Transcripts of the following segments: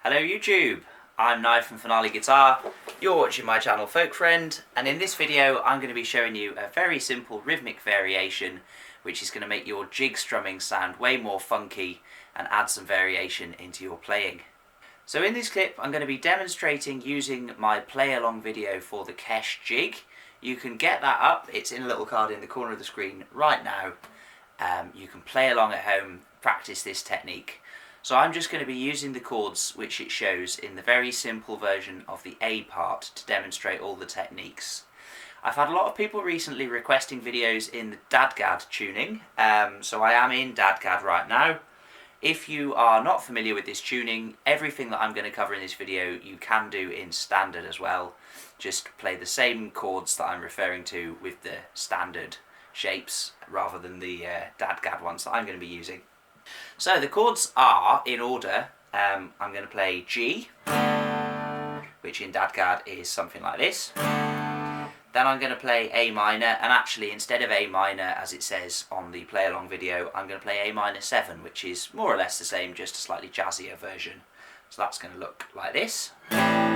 Hello YouTube, I'm Knife from Finale Guitar. You're watching my channel Folk Friend, and in this video I'm going to be showing you a very simple rhythmic variation which is going to make your jig strumming sound way more funky and add some variation into your playing. So in this clip I'm going to be demonstrating using my play along video for the Kesh jig. You can get that up, it's in a little card in the corner of the screen right now. You can play along at home, practice this technique. So I'm just going to be using the chords which it shows in the very simple version of the A part to demonstrate all the techniques. I've had a lot of people recently requesting videos in the DADGAD tuning, so I am in DADGAD right now. If you are not familiar with this tuning, everything that I'm going to cover in this video you can do in standard as well. Just play the same chords that I'm referring to with the standard shapes rather than the DADGAD ones that I'm going to be using. So the chords are, in order, I'm going to play G, which in DADGAD is something like this. Then I'm going to play A minor, and actually instead of A minor as it says on the play along video, I'm going to play A minor 7, which is more or less the same, just a slightly jazzier version. So that's going to look like this. Then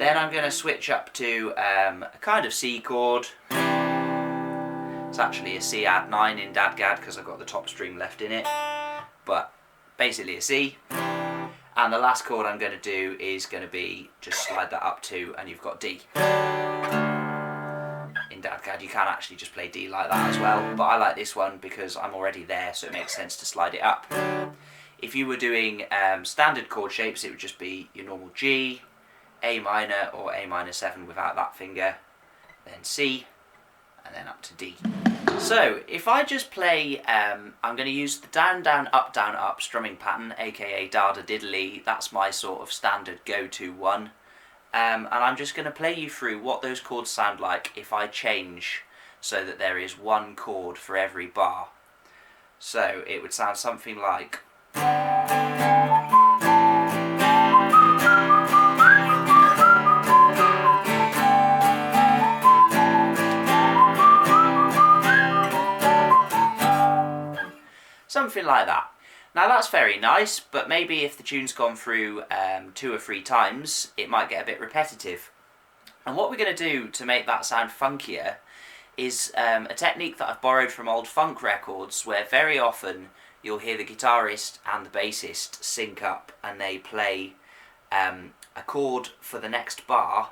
I'm going to switch up to a kind of C chord. It's actually a C add 9 in DADGAD because I've got the top string left in it, but basically a C. And the last chord I'm going to do is going to be just slide that up to, and you've got D. In DADGAD you can actually just play D like that as well, but I like this one because I'm already there, so it makes sense to slide it up. If you were doing standard chord shapes, it would just be your normal G, A minor or A minor 7 without that finger, then C, and then up to D. So if I just play, I'm going to use the down, down, up strumming pattern, aka DADGAD. That's my sort of standard go-to one. And I'm just going to play you through what those chords sound like if I change so that there is one chord for every bar. So it would sound something like... something like that. Now that's very nice, but maybe if the tune's gone through 2 or 3 times, it might get a bit repetitive. And what we're going to do to make that sound funkier is a technique that I've borrowed from old funk records, where very often you'll hear the guitarist and the bassist sync up and they play a chord for the next bar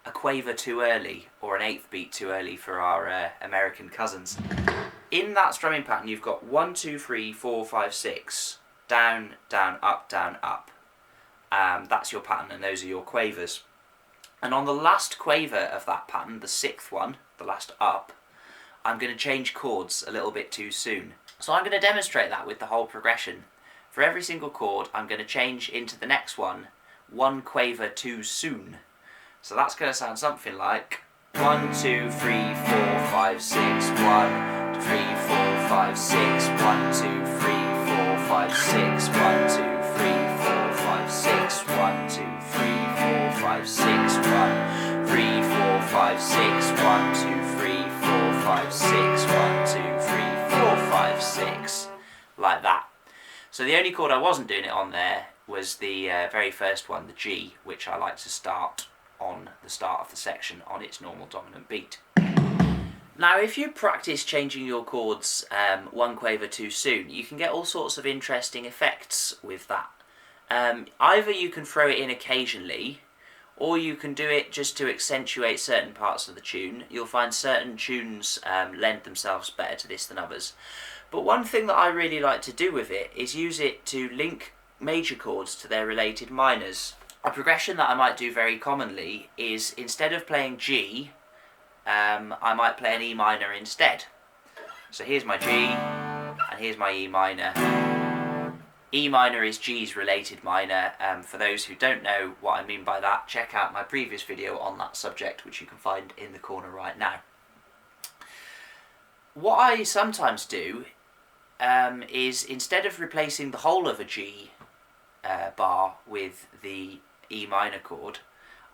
a quaver too early, or an 8th beat too early for our American cousins. In that strumming pattern you've got 1, 2, 3, 4, 5, 6, down, down, up, down, up. That's your pattern, and those are your quavers. And on the last quaver of that pattern, the 6th one, the last up, I'm going to change chords a little bit too soon. So I'm going to demonstrate that with the whole progression. For every single chord I'm going to change into the next one quaver too soon. So that's going to sound something like 1, 2, 3, 4, 5, 6, 1, 3, 4, 5, 6, 1, 2, 3, 4, 5, 6, 1, 2, 3, 4, 5, 6, 1, 2, 3, 4, 5, 6, 1, 3, 4, 5, 6, 1, 2, 3, 4, 5, 6, 1, 2, 3, 4, 5, 6, like that. So the only chord I wasn't doing it on there was the very first one, the G, which I like to start on the start of the section on its normal dominant beat. Now if you practice changing your chords 1 quaver too soon, you can get all sorts of interesting effects with that. Either you can throw it in occasionally, or you can do it just to accentuate certain parts of the tune. You'll find certain tunes lend themselves better to this than others. But one thing that I really like to do with it is use it to link major chords to their related minors. A progression that I might do very commonly is, instead of playing G, I might play an E minor instead. So here's my G, and here's my E minor. E minor is G's related minor. For those who don't know what I mean by that, check out my previous video on that subject, which you can find in the corner right now. What I sometimes do is, instead of replacing the whole of a G bar with the E minor chord,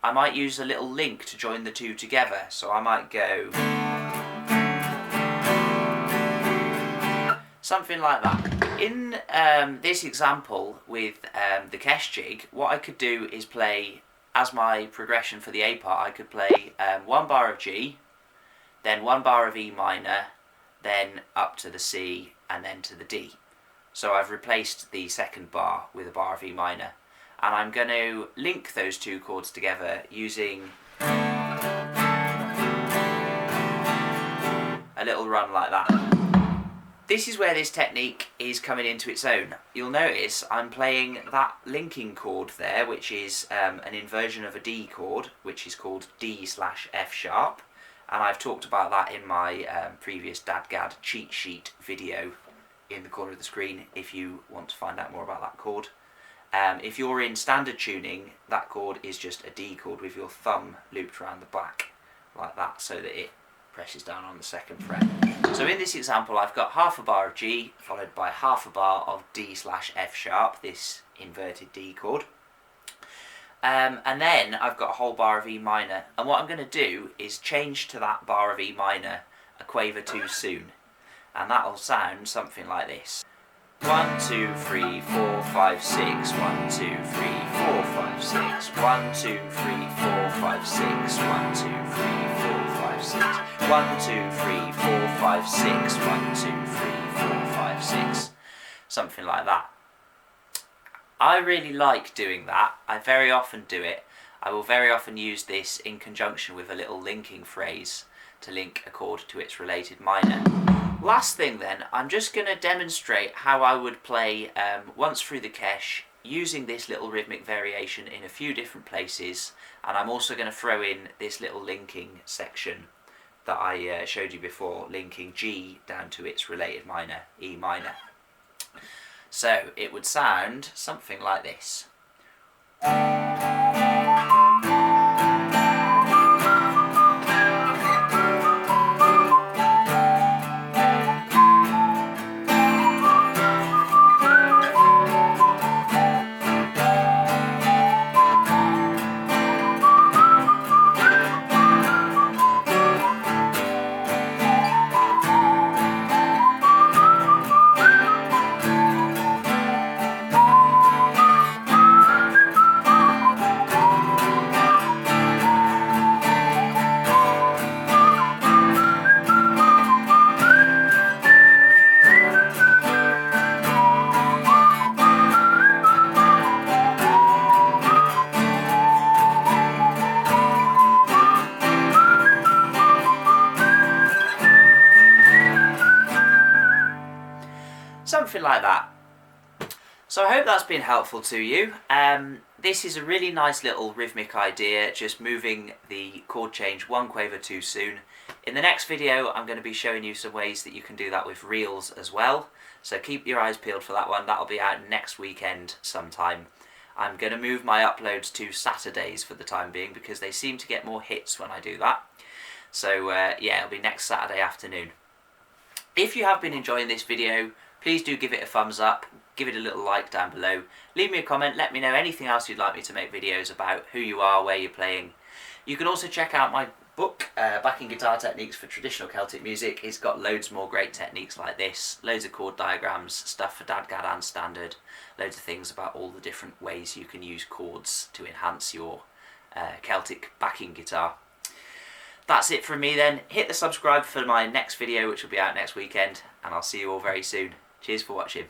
I might use a little link to join the two together. So I might go something like that. In this example with the Kesh jig, what I could do is play, as my progression for the A part, I could play 1 bar of G, then 1 bar of E minor, then up to the C, and then to the D. So I've replaced the second bar with a bar of E minor. And I'm going to link those two chords together using a little run like that. This is where this technique is coming into its own. You'll notice I'm playing that linking chord there, which is an inversion of a D chord, which is called D/F sharp. And I've talked about that in my previous DADGAD cheat sheet video in the corner of the screen if you want to find out more about that chord. If you're in standard tuning, that chord is just a D chord with your thumb looped around the back like that, so that it presses down on the second fret. So in this example I've got half a bar of G followed by half a bar of D/F sharp, this inverted D chord. And then I've got a whole bar of E minor, and what I'm going to do is change to that bar of E minor a quaver too soon, and that'll sound something like this. 1, 2, 3, 4, 5, 6, 1, 2, 3, 4, 5, 6, 1, 2, 3, 4, 5, 6, 1, 2, 3, 4, 5, 6, 1, 2, 3, 4, 5, 6, 1, 2, 3, 4, 5, 6, something like that. I really like doing that. I very often do it. I will very often use this in conjunction with a little linking phrase to link a chord to its related minor. Last thing then, I'm just going to demonstrate how I would play once through the Kesh using this little rhythmic variation in a few different places, and I'm also going to throw in this little linking section that I showed you before, linking G down to its related minor, E minor. So it would sound something like this. Something like that. So I hope that's been helpful to you. This is a really nice little rhythmic idea, just moving the chord change 1 quaver too soon. In the next video I'm going to be showing you some ways that you can do that with reels as well, so keep your eyes peeled for that one. That'll be out next weekend sometime. I'm going to move my uploads to Saturdays for the time being because they seem to get more hits when I do that. So yeah, it'll be next Saturday afternoon. If you have been enjoying this video, please do give it a thumbs up, give it a little like down below, leave me a comment, let me know anything else you'd like me to make videos about, who you are, where you're playing. You can also check out my book, Backing Guitar Techniques for Traditional Celtic Music. It's got loads more great techniques like this, loads of chord diagrams, stuff for DADGAD and standard, loads of things about all the different ways you can use chords to enhance your Celtic backing guitar. That's it from me then. Hit the subscribe for my next video, which will be out next weekend, and I'll see you all very soon. Cheers for watching.